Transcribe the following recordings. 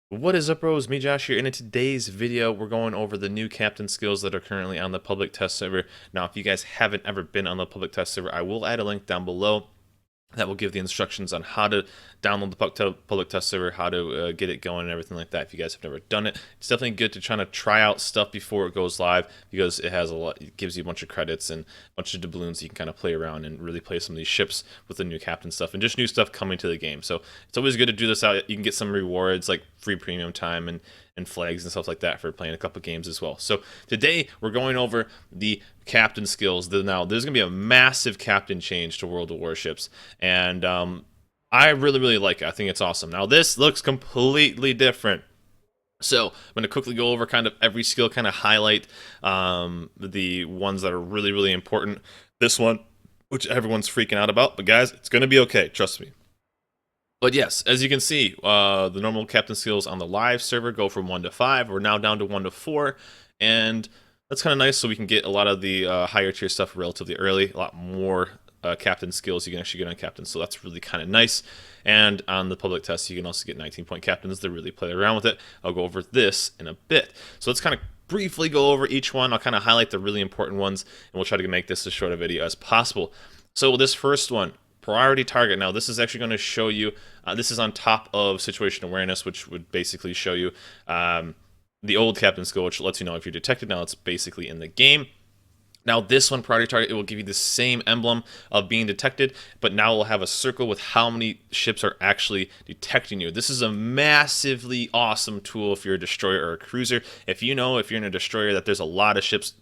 What is up, bros? Me, Josh here, and in today's video, we're going over the new captain skills that are currently on the public test server. Now, if you guys haven't ever been on the public test server, I will add a link down below that will give the instructions on how to download the public test server, how to get it going and everything like that. If you guys have never done it, it's definitely good to try out stuff before it goes live, because it has it gives you a bunch of credits and a bunch of doubloons you can kind of play around and really play some of these ships with the new captain stuff and just new stuff coming to the game. So it's always good to do this out. You can get some rewards like free premium time and flags and stuff like that for playing a couple games as well. So today we're going over the captain skills. Now there's gonna be a massive captain change to World of Warships, and I really like it. I think it's awesome. Now this looks completely different. So I'm going to quickly go over kind of every skill, kind of highlight the ones that are really important. This one, which everyone's freaking out about, but guys, it's going to be okay. Trust me. But yes, as you can see, the normal captain skills on the live server go from 1 to 5. We're now down to 1 to 4, and that's kind of nice, so we can get a lot of the higher tier stuff relatively early. A lot more captain skills you can actually get on captains, so that's really kind of nice. And on the public test, you can also get 19-point captains to really play around with it. I'll go over this in a bit. So let's kind of briefly go over each one. I'll kind of highlight the really important ones, and we'll try to make this as short a video as possible. So this first one, priority target. Now this is actually going to show you, this is on top of situation awareness, which would basically show you the old captain skill, which lets you know if you're detected. Now it's basically in the game. Now this one, priority target, it will give you the same emblem of being detected, but now we'll have a circle with how many ships are actually detecting you. This is a massively awesome tool if you're a destroyer or a cruiser. If you're in a destroyer that there's a lot of ships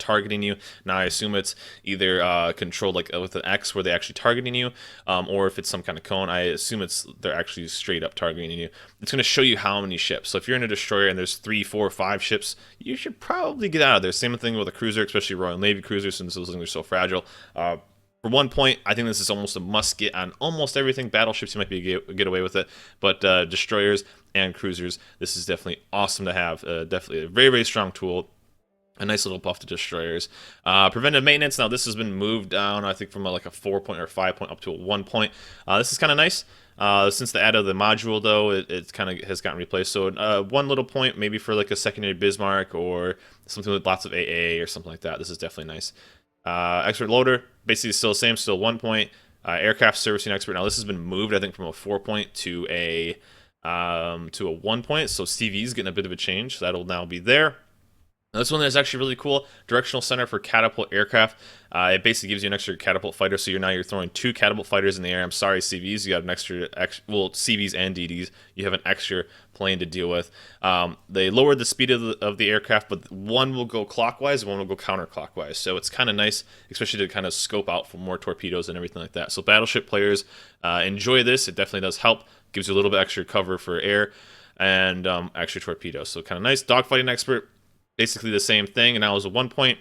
targeting you. Now I assume it's either controlled like with an X where they're actually targeting you, or if it's some kind of cone, I assume they're actually straight up targeting you. It's going to show you how many ships. So if you're in a destroyer and there's 3, 4, 5 ships, you should probably get out of there. Same thing with a cruiser, especially Royal Navy cruisers, since those things are so fragile. For 1 point, I think this is almost a must get on almost everything. Battleships, you might be get away with it, but destroyers and cruisers, this is definitely awesome to have. Definitely a very strong tool. A nice little buff to destroyers. Preventive maintenance. Now this has been moved down, I think, from like a 4 point or 5 point up to a 1 point. This is kind of nice. Since the add of the module, though, it kind of has gotten replaced. So 1 little point, maybe for like a secondary Bismarck or something with lots of AA or something like that. This is definitely nice. Expert loader, basically still the same, still 1 point. Aircraft servicing expert. Now this has been moved, I think, from a 4 point to a 1 point. So CV is getting a bit of a change. So that'll now be there. Now, this one is actually really cool. Directional center for catapult aircraft. It basically gives you an extra catapult fighter, so you're throwing 2 catapult fighters in the air. I'm sorry, CVs, you got an extra well, CVs and DDs, you have an extra plane to deal with. They lowered the speed of the aircraft, but one will go clockwise, one will go counterclockwise. So it's kind of nice, especially to kind of scope out for more torpedoes and everything like that. So battleship players enjoy this. It definitely does help. Gives you a little bit extra cover for air and extra torpedoes. So kind of nice. Dogfighting expert. Basically the same thing, and now is a 1 point.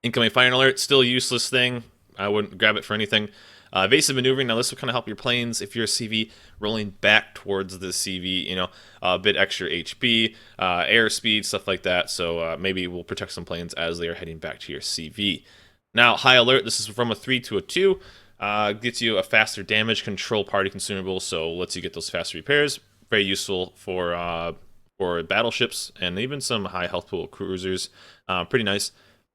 Incoming firing alert, still a useless thing. I wouldn't grab it for anything. Evasive maneuvering, now this will kind of help your planes if you're a CV rolling back towards the CV, you know, a bit extra HP, airspeed, stuff like that. So maybe we'll protect some planes as they are heading back to your CV. Now, high alert, this is from a 3 to a 2. Gets you a faster damage control party consumable, so lets you get those faster repairs. Very useful for battleships and even some high health pool cruisers. Pretty nice.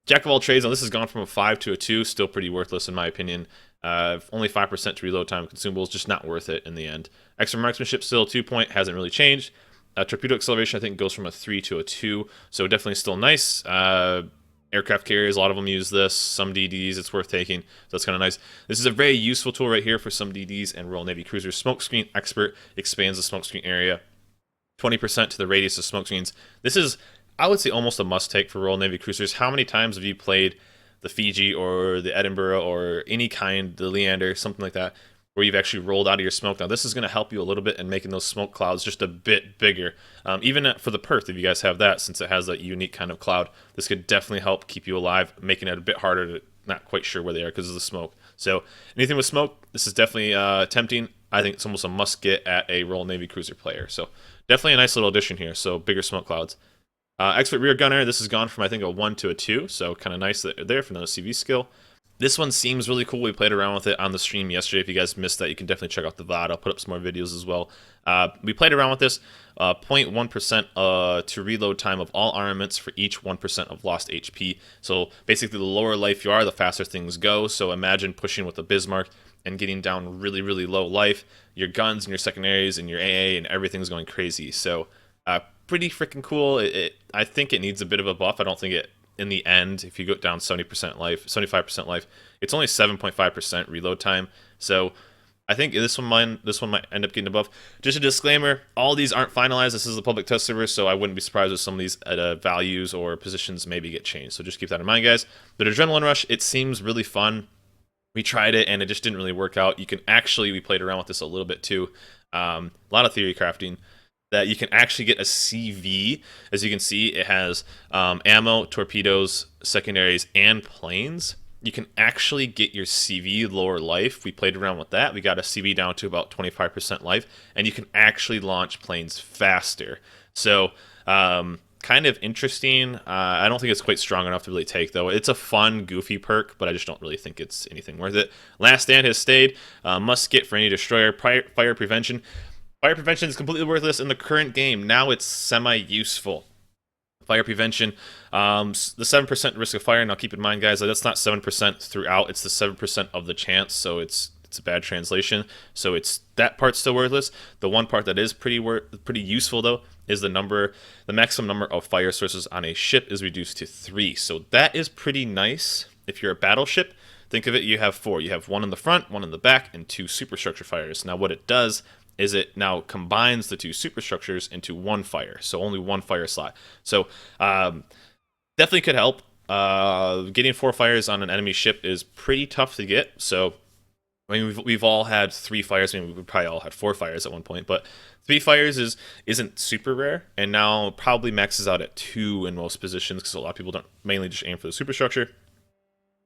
Jack of all trades. Now this has gone from a 5 to a 2. Still pretty worthless in my opinion. Only 5% to reload time consumables. Just not worth it in the end. Extra marksmanship still 2 point. Hasn't really changed. Torpedo acceleration I think goes from a 3 to a 2. So definitely still nice. Aircraft carriers, a lot of them use this. Some DDs, it's worth taking. So that's kind of nice. This is a very useful tool right here for some DDs and Royal Navy cruisers. Smokescreen expert expands the smokescreen area. 20% to the radius of smoke screens. This is, I would say, almost a must-take for Royal Navy cruisers. How many times have you played the Fiji or the Edinburgh or any kind, the Leander, something like that, where you've actually rolled out of your smoke? Now, this is going to help you a little bit in making those smoke clouds just a bit bigger. Even for the Perth, if you guys have that, since it has that unique kind of cloud, this could definitely help keep you alive, making it a bit harder to not quite sure where they are because of the smoke. So anything with smoke, this is definitely tempting. I think it's almost a must-get at a Royal Navy cruiser player. So definitely a nice little addition here. So bigger smoke clouds. Expert rear gunner. This has gone from I think a 1 to a 2. So kind of nice there for another CV skill. This one seems really cool. We played around with it on the stream yesterday. If you guys missed that, you can definitely check out the VOD. I'll put up some more videos as well. We played around with this 0.1% to reload time of all armaments for each 1% of lost HP. So basically, the lower life you are, the faster things go. So imagine pushing with a Bismarck and getting down really, really low life. Your guns and your secondaries and your AA and everything's going crazy. So pretty freaking cool. I think it needs a bit of a buff. I don't think it in the end, if you go down 70% life, 75% life, it's only 7.5% reload time. So I think this one might end up getting a buff. Just a disclaimer: all these aren't finalized. This is a public test server, so I wouldn't be surprised if some of these values or positions maybe get changed. So just keep that in mind, guys. But Adrenaline Rush, it seems really fun. We tried it and it just didn't really work out. You can actually, we played around with this a little bit too. A lot of theory crafting. That you can actually get a CV. As you can see, it has ammo, torpedoes, secondaries, and planes. You can actually get your CV lower life. We played around with that. We got a CV down to about 25% life, and you can actually launch planes faster. So, kind of interesting. I don't think it's quite strong enough to really take, though. It's a fun, goofy perk, but I just don't really think it's anything worth it. Last Stand has stayed. Must get for any destroyer. Fire prevention. Fire prevention is completely worthless in the current game. Now it's semi-useful. Fire prevention, the 7% risk of fire. Now keep in mind, guys, that's not 7% throughout. It's the 7% of the chance, so it's a bad translation. So it's that part's still worthless. The one part that is pretty useful though is the maximum number of fire sources on a ship is reduced to 3. So that is pretty nice. If you're a battleship, think of it. You have 4. You have 1 in the front, 1 in the back, and 2 superstructure fires. Now what it does is it now combines the 2 superstructures into 1 fire, so only 1 fire slot. So definitely could help. Getting 4 fires on an enemy ship is pretty tough to get. So I mean, we've all had 3 fires. I mean, we probably all had 4 fires at one point, but 3 fires isn't super rare, and now probably maxes out at 2 in most positions because a lot of people don't mainly just aim for the superstructure.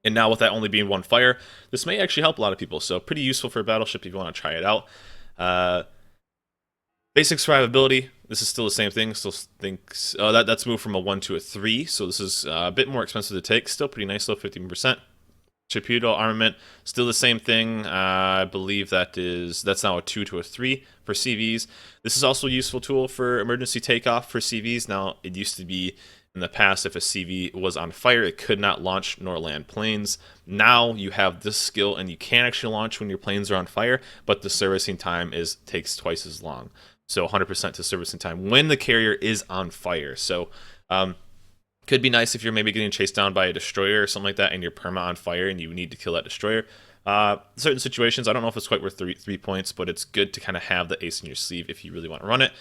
And now with that only being 1 fire, this may actually help a lot of people. So pretty useful for a battleship if you want to try it out. Basic survivability. This is still the same thing. Still thinks that's moved from a 1 to a 3. So this is a bit more expensive to take. Still pretty nice though, 15%. Torpedo armament, still the same thing. I believe that's now a 2 to a 3 for CVs. This is also a useful tool for emergency takeoff for CVs. Now it used to be in the past, if a CV was on fire, it could not launch nor land planes. Now you have this skill and you can actually launch when your planes are on fire, but the servicing time takes twice as long. So 100% to servicing time when the carrier is on fire. So could be nice if you're maybe getting chased down by a destroyer or something like that and you're perma on fire and you need to kill that destroyer. Certain situations, I don't know if it's quite worth 3 points, but it's good to kind of have the ace in your sleeve if you really want to run it.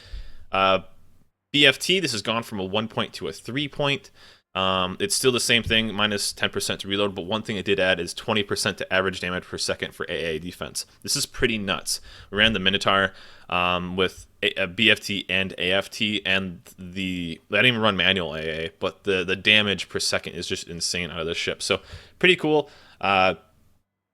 BFT, this has gone from a 1 point to a 3 point. It's still the same thing, minus 10% to reload, but one thing it did add is 20% to average damage per second for AA defense. This is pretty nuts. We ran the Minotaur with a BFT and AFT, and I didn't even run manual AA, but the damage per second is just insane out of this ship. So pretty cool.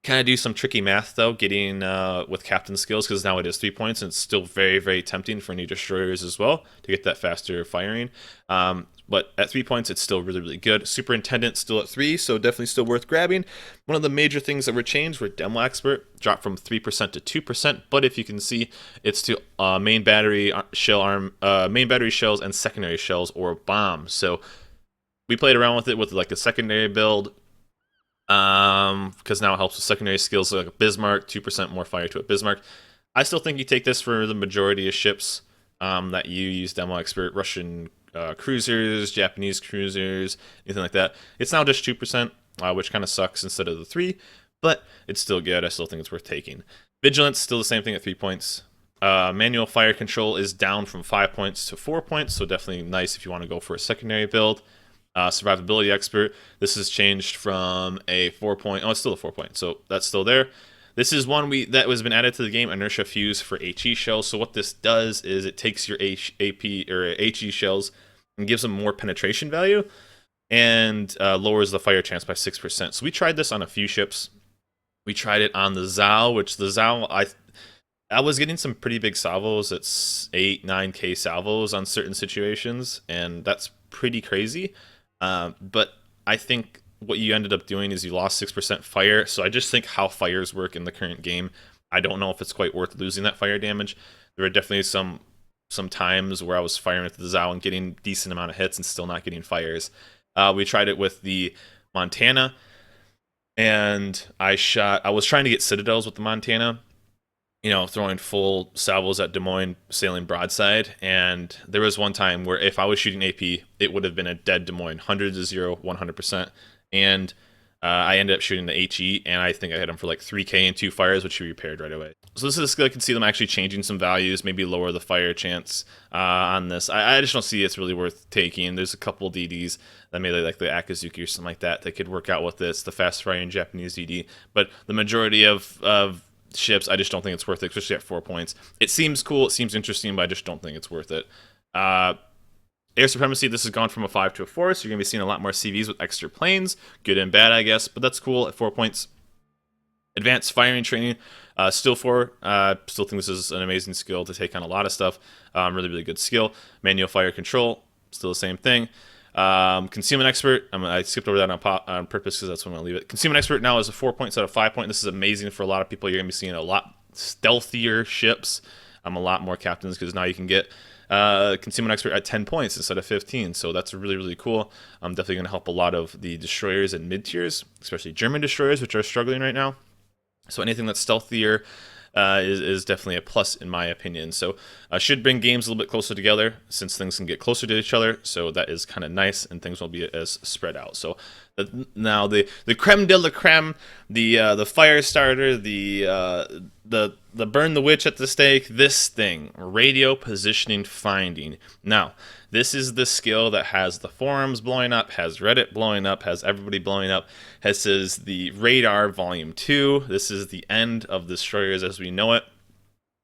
Kind of do some tricky math though, getting with captain skills, because now it is 3 points, and it's still very, very tempting for any destroyers as well to get that faster firing. But at 3 points, it's still really, really good. Superintendent still at 3, so definitely still worth grabbing. One of the major things that were changed were Demo Expert, dropped from 3% to 2%. But if you can see, it's to main battery shells and secondary shells or bombs. So we played around with it with like a secondary build. Because now it helps with secondary skills like a Bismarck, 2% more fire to a Bismarck. I still think you take this for the majority of ships that you use Demo Expert, Russian cruisers, Japanese cruisers, anything like that. It's now just 2%, which kind of sucks instead of the 3, but it's still good. I still think it's worth taking. Vigilance, still the same thing at 3 points. Manual fire control is down from 5 points to 4 points, so definitely nice if you want to go for a secondary build. Survivability expert, this has changed from a 4 point, it's still a 4 point, so that's still there. This is one that has been added to the game, inertia fuse for HE shells. So what this does is it takes your AP or HE shells and gives them more penetration value and lowers the fire chance by 6%. So we tried this on a few ships. We tried it on the Zao, which the Zao, I was getting some pretty big salvos. It's 8-9k salvos on certain situations, and that's pretty crazy. But I think what you ended up doing is you lost 6% fire. So I just think how fires work in the current game, I don't know if it's quite worth losing that fire damage. There are definitely some times where I was firing with the Zao and getting decent amount of hits and still not getting fires. We tried it with the Montana, and I was trying to get citadels with the Montana, throwing full salvos at Des Moines, sailing broadside. And there was one time where if I was shooting AP, it would have been a dead Des Moines, 100 to 0, 100%. And I ended up shooting the HE, and I think I hit him for like 3k and 2 fires, which he repaired right away. So this is a skill I can see them actually changing some values, maybe lower the fire chance on this. I just don't see it's really worth taking. There's a couple DDs that maybe like the Akazuki or something like that could work out with this, the fast firing Japanese DD. But the majority of ships, I just don't think it's worth it, especially at 4 points. It seems cool, it seems interesting, but I just don't think it's worth it. Air Supremacy, this has gone from a 5 to a 4, so you're going to be seeing a lot more CVs with extra planes. Good and bad, I guess, but that's cool at 4 points. Advanced Firing Training, still 4. Still think this is an amazing skill to take on a lot of stuff. Really, really good skill. Manual Fire Control, still the same thing. Concealment Expert, I skipped over that on purpose because that's when I'm going to leave it. Concealment Expert now is a 4 point instead of 5 point. This is amazing for a lot of people. You're going to be seeing a lot stealthier ships. A lot more captains because now you can get Concealment Expert at 10 points instead of 15. So that's really, really cool. Definitely going to help a lot of the destroyers and mid-tiers, especially German destroyers, which are struggling right now. So anything that's stealthier is definitely a plus in my opinion. So should bring games a little bit closer together since things can get closer to each other. So that is kind of nice, and things won't be as spread out. So now the creme de la creme, the fire starter, the burn the witch at the stake, this thing, radio positioning finding. Now, this is the skill that has the forums blowing up, has Reddit blowing up, has everybody blowing up. This is the Radar Volume 2. This is the end of Destroyers as we know it.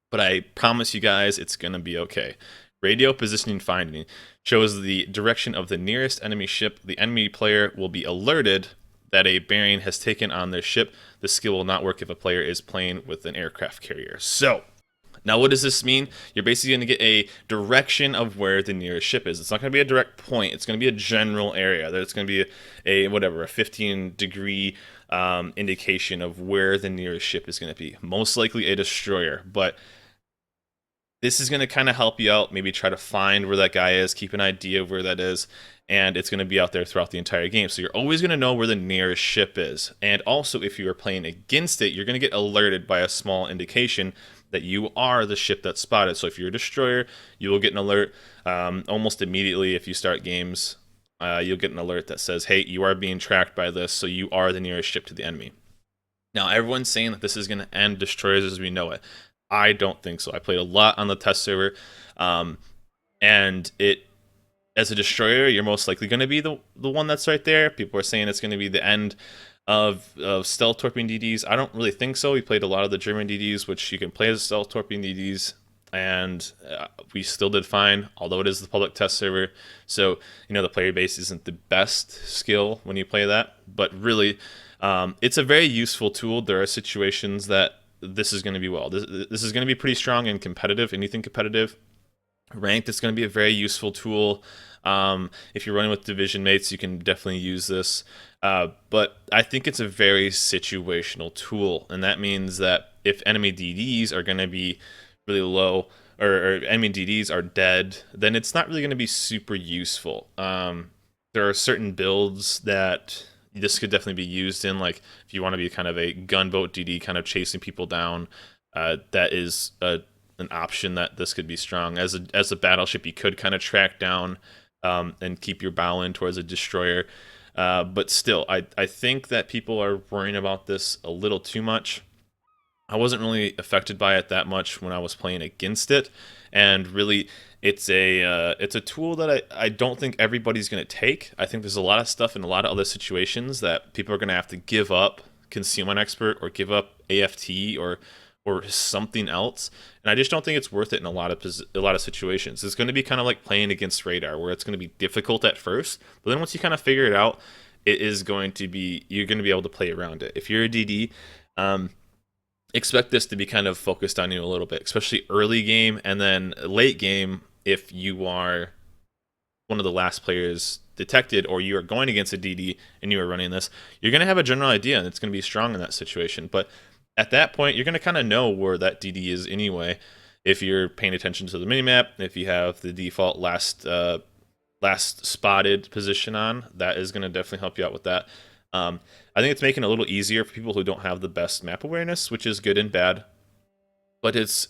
But I promise you guys it's going to be okay. Radio positioning finding shows the direction of the nearest enemy ship. The enemy player will be alerted that a bearing has taken on their ship. The skill will not work if a player is playing with an aircraft carrier. So, now what does this mean? You're basically going to get a direction of where the nearest ship is. It's not going to be a direct point. It's going to be a general area. There's going to be a 15 degree indication of where the nearest ship is going to be. Most likely a destroyer, but this is going to kind of help you out, maybe try to find where that guy is, keep an idea of where that is, and it's going to be out there throughout the entire game. So you're always going to know where the nearest ship is. And also, if you are playing against it, you're going to get alerted by a small indication that you are the ship that's spotted. So if you're a destroyer, you will get an alert almost immediately if you start games. You'll get an alert that says, hey, you are being tracked by this, so you are the nearest ship to the enemy. Now, everyone's saying that this is going to end destroyers as we know it. I don't think so. I played a lot on the test server, and as a destroyer, you're most likely going to be the one that's right there. People are saying it's going to be the end of stealth torpedoing DDs. I don't really think so. We played a lot of the German DDs, which you can play as stealth torpedoing DDs, and we still did fine, although it is the public test server. So, the player base isn't the best skill when you play that, but really, it's a very useful tool. There are situations that this is going to be This is going to be pretty strong and competitive. Anything competitive, ranked, it's going to be a very useful tool. If you're running with division mates, you can definitely use this. But I think it's a very situational tool, and that means that if enemy DDs are going to be really low, or enemy DDs are dead, then it's not really going to be super useful. There are certain builds that this could definitely be used in, like if you want to be kind of a gunboat DD, kind of chasing people down. That is an option that this could be strong. As a battleship, you could kind of track down and keep your bow in towards a destroyer. But still, I think that people are worrying about this a little too much. I wasn't really affected by it that much when I was playing against it, and really, it's a tool that I don't think everybody's going to take. I think there's a lot of stuff in a lot of other situations that people are going to have to give up Concealment Expert or give up AFT or something else, and I just don't think it's worth it in a lot of situations. It's going to be kind of like playing against Radar, where it's going to be difficult at first, but then once you kind of figure it out, you're going to be able to play around it. If you're a DD, expect this to be kind of focused on you a little bit, especially early game, and then late game if you are one of the last players detected, or you are going against a DD and you are running this, you're going to have a general idea and it's going to be strong in that situation. But at that point, you're going to kind of know where that DD is anyway. If you're paying attention to the minimap, if you have the default last spotted position on, that is going to definitely help you out with that. I think it's making it a little easier for people who don't have the best map awareness, which is good and bad. But it's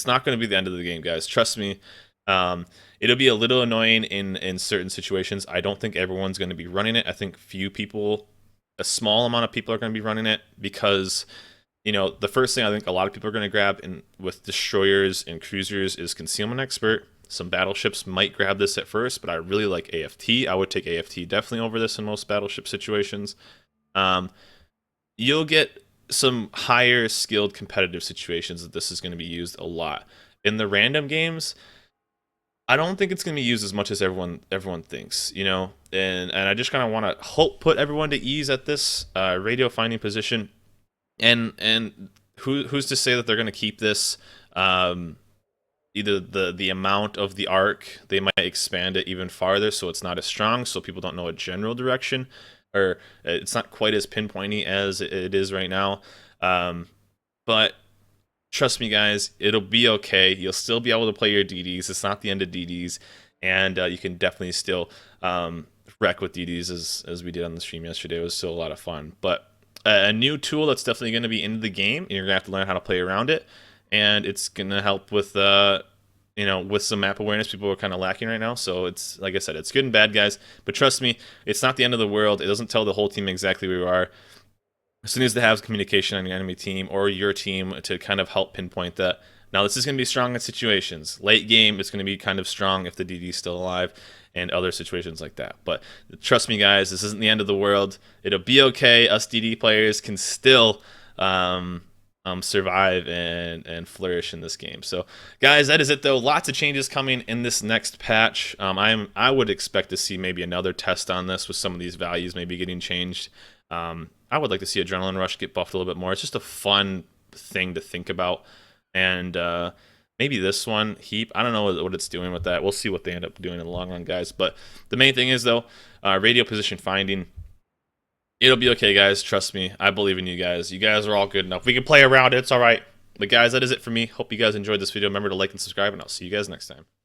not going to be the end of the game, guys. Trust me. It'll be a little annoying in certain situations. I don't think everyone's going to be running it. I think a small amount of people are going to be running it because the first thing I think a lot of people are going to grab with destroyers and cruisers is concealment expert. Some battleships might grab this at first, but I really like AFT. I would take AFT definitely over this in most battleship situations. You'll get some higher skilled competitive situations that this is going to be used a lot. In the random games, I don't think it's going to be used as much as everyone thinks, and I just kind of want to put everyone to ease at this radio finding position, and who's to say that they're going to keep this. Either the amount of the arc, they might expand it even farther so it's not as strong, so people don't know a general direction, or it's not quite as pinpointy as it is right now. But trust me, guys, it'll be okay. You'll still be able to play your DDs. It's not the end of DDs, and you can definitely still wreck with DDs as we did on the stream yesterday. It was still a lot of fun. But a new tool that's definitely going to be in the game, and you're going to have to learn how to play around it. And it's gonna help with with some map awareness people are kind of lacking right now. So it's, like I said, it's good and bad, guys. But trust me, it's not the end of the world. It doesn't tell the whole team exactly where you are. As soon as they have communication on the enemy team or your team to kind of help pinpoint that. Now this is gonna be strong in situations. Late game, it's gonna be kind of strong if the DD is still alive, and other situations like that. But trust me, guys, this isn't the end of the world. It'll be okay. Us DD players can still survive and flourish in this game. So, guys, that is it though. Lots of changes coming in this next patch. I would expect to see maybe another test on this with some of these values maybe getting changed. I would like to see Adrenaline Rush get buffed a little bit more. It's just a fun thing to think about, and maybe this one Heap. I don't know what it's doing with that. We'll see what they end up doing in the long run, guys. But the main thing is though, radio position finding. It'll be okay, guys. Trust me. I believe in you guys. You guys are all good enough. We can play around it. It's all right. But, guys, that is it for me. Hope you guys enjoyed this video. Remember to like and subscribe, and I'll see you guys next time.